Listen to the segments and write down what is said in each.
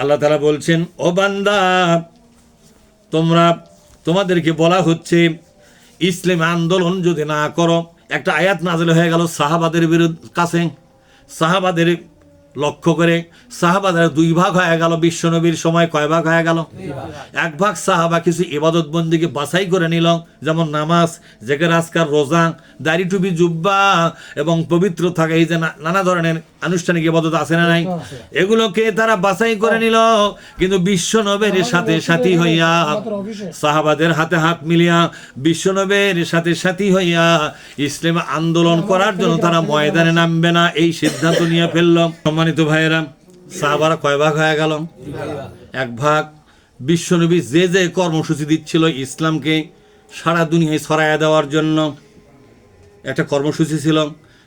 আল্লাহ তাআলা বলছেন, ও বান্দা, তোমাদেরকে বলা হচ্ছে ইসলাম আন্দোলন যদি না করো। একটা আয়াত নাযিল হয়ে গেল সাহাবাদের কাছে, সাহাবাদের লক্ষ্য করে। সাহাবাদের দুই ভাগ হয়ে গেল। বিশ্বনবীর সময় কয় ভাগ হয়ে গেল? এক ভাগ সাহাবা কিছু ইবাদত বন্দিকে বাছাই করে নিল, যেমন নামাজ, জিকির আজকার, রোজা, দাড়ি টুপি, জুব্বা এবং পবিত্র থাকা, এই যে নানা ধরনের আনুষ্ঠানিক ইবাদত আছে না নাই, এগুলোকে তারা বাছাই করে নিল। কিন্তু বিশ্বনবীর সাথে সাথী হইয়া, সাহাবাদের হাতে হাত মিলিয়া বিশ্বনবীর সাথে সাথী হইয়া ইসলাম আন্দোলন করার জন্য তারা ময়দানে নামবে না, এই সিদ্ধান্ত নিয়ে ফেলল। সম্মানিত ভাইয়েরা, সাহাবারা কয় ভাগ হয়ে গেল? এক ভাগ। বিশ্বনবী যে যে কর্মসূচি দিচ্ছিল ইসলামকে সারা দুনিয়ায় ছড়াইয়া দেওয়ার জন্য, একটা কর্মসূচি ছিল।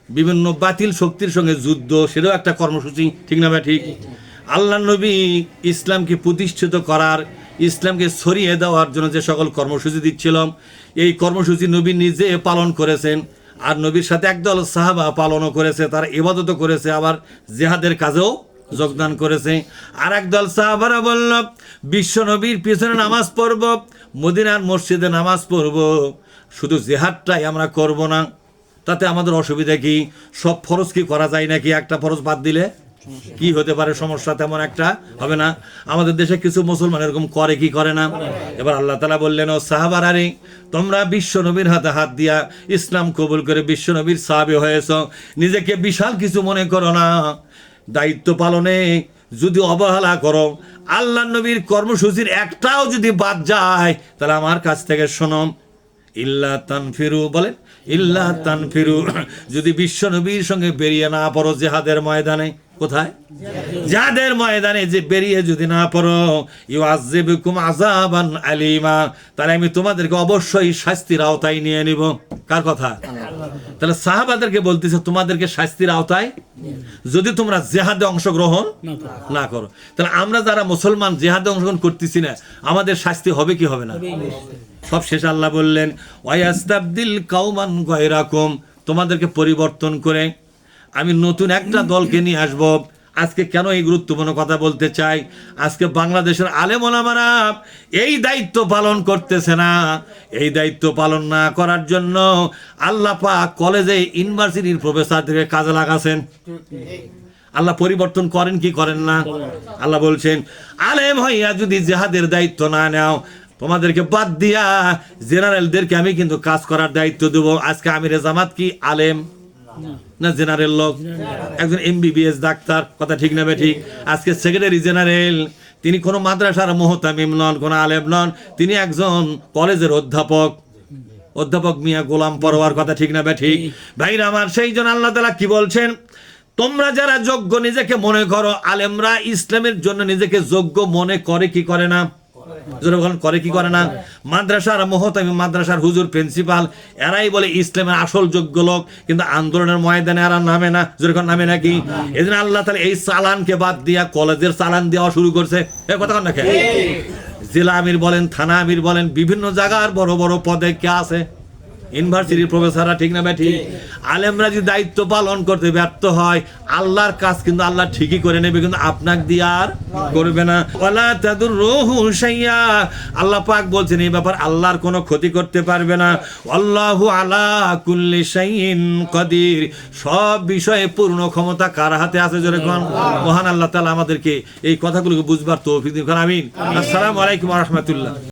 বিভিন্ন বাতিল শক্তির সঙ্গে যুদ্ধ, সেটাও একটা কর্মসূচি, ঠিক না ভাই? ঠিক। আল্লাহ নবী ইসলামকে প্রতিষ্ঠিত করার, ইসলামকে ছড়িয়ে দেওয়ার জন্য যে সকল কর্মসূচি দিচ্ছিল, এই কর্মসূচি নবী নিজে পালন করেছেন। আর নবীর সাথে একদল সাহাবা পালনও করেছে, তারা ইবাদতও করেছে, আবার জিহাদের কাজেও যোগদান করেছে। আর একদল সাহাবারা বলল, বিশ্ব নবীর পিছনে নামাজ পড়ব, মদিনার মসজিদে নামাজ পড়ব, শুধু জিহাদটাই আমরা করব না, তাতে আমাদের অসুবিধা কি? সব ফরজ কি করা যায় নাকি? একটা ফরজ বাদ দিলে কি হতে পারে? সমস্যা তেমন একটা হবে না। আমাদের দেশে কিছু মুসলমান এরকম করে কি করে না? এবার আল্লাহ তাআলা বললেন, ও সাহাবারা রে, তোমরা বিশ্ব নবীর হাতে হাত দিয়া ইসলাম কবুল করে বিশ্ব নবীর সাহাবী হয়েছ, নিজেকে বিশাল কিছু মনে করো না। দায়িত্ব পালনে যদি অবহেলা করো, আল্লাহ নবীর কর্মসূচির একটাও যদি বাদ যায়, তাহলে আমার কাছ থেকে শোনো, ইল্লা তানফিরু, বলেন ইল্লা তানফিরু, যদি বিশ্ব নবীর সঙ্গে বেরিয়ে না পড়ো জিহাদের ময়দানে, কোথায়? জিহাদের ময়দানে যে বেরিয়ে যদি না পড়ো, ইউআযিবুকুম আযাবান আলীমা, তাহলে আমি তোমাদেরকে অবশ্যই শাস্তির আওতায় নিয়ে নিব। কার কথা? তাহলে সাহাবাদেরকে বলতেছে তোমাদেরকে শাস্তির আওতায়, যদি তোমরা জিহাদে অংশগ্রহণ না করো। তাহলে আমরা যারা মুসলমান জিহাদে অংশগ্রহণ করতেছি না, আমাদের শাস্তি হবে কি হবে না? সব শেষ আল্লাহ বললেন, ওয়ায়াস্তাবদিল কাওমান গায়রাকুম, তোমাদেরকে পরিবর্তন করে আমি নতুন একটা দলকে নিয়ে আসব। আজকে কেন এই গুরুত্বপূর্ণ কথা বলতে চাই? আজকে বাংলাদেশের আলেম ওলামারা এই দায়িত্ব পালন করতেছে না। এই দায়িত্ব পালন না করার জন্য আল্লাহ পাক কলেজে, ইউনিভার্সিটির প্রফেসরদেরকে কাজে লাগাছেন। আল্লাহ পরিবর্তন করেন কি করেন না? আল্লাহ বলছেন, আলেম হইয়া যদি জিহাদের দায়িত্ব না নাও, তোমাদেরকে বাদ দিয়া জেনারেলদেরকে আমি কিন্তু কাজ করার দায়িত্ব দেব। আজকে আমিরে জামাত কি আলেম না জেনারেল লোক? একজন MBBS ডাক্তার, কথা ঠিক না? ঠিক। আজকে সেক্রেটারি জেনারেল, তিনি কোনো মাদ্রাসার মুহতামিম নন, কোনো আলেম নন, তিনি একজন কলেজের অধ্যাপক মিয়া গোলাম পরোয়ার, কথা ঠিক না? ঠিক। ভাইরা আমার, সেই জন্য আল্লাহ তাআলা কি বলছেন, তোমরা যারা যোগ্য নিজেকে মনে করো, আলেমরা ইসলামের জন্য নিজেকে যোগ্য মনে করে কি করে না? করে কি করে না? মাদ্রাসার মুহতামিম, মাদ্রাসার হুজুর, প্রিন্সিপাল, এরাই বলে ইসলামের আসল যোগ্য লোক, কিন্তু আন্দোলনের ময়দানে এরা নামে না। যেরকম নামে নাকি? এই জন্য আল্লাহ তাআলা এই চালানকে বাদ দিয়া কলেজের চালান দেওয়া শুরু করছে। এই কথা কন না? জেলা আমির বলেন, থানা আমির বলেন, বিভিন্ন জায়গার বড় বড় পদে কে আছে? ইউনিভার্সিটির প্রফেসররা, ঠিক না? ঠিক। আলেমরা যদি দায়িত্ব পালন করতে ব্যর্থ হয়, আল্লাহর কাজ কিন্তু আল্লাহ ঠিকই করে নেবে, কিন্তু আপনাকে দিয়ে আর করবে না। ওয়ালা তাদুররুহু শাইয়া, আল্লাহ পাক বলছেন এই ব্যাপার আল্লাহর কোনো ক্ষতি করতে পারবে না। আল্লাহু আলা কুল্লি শাইইন কাদির, সব বিষয়ে পূর্ণ ক্ষমতা কার হাতে আছে? যেরকম মহান আল্লাহ তাআলা আমাদেরকে এই কথাগুলোকে বুঝবার তৌফিক দিন। আমিন। আসসালামু আলাইকুম ওয়া রাহমাতুল্লাহ।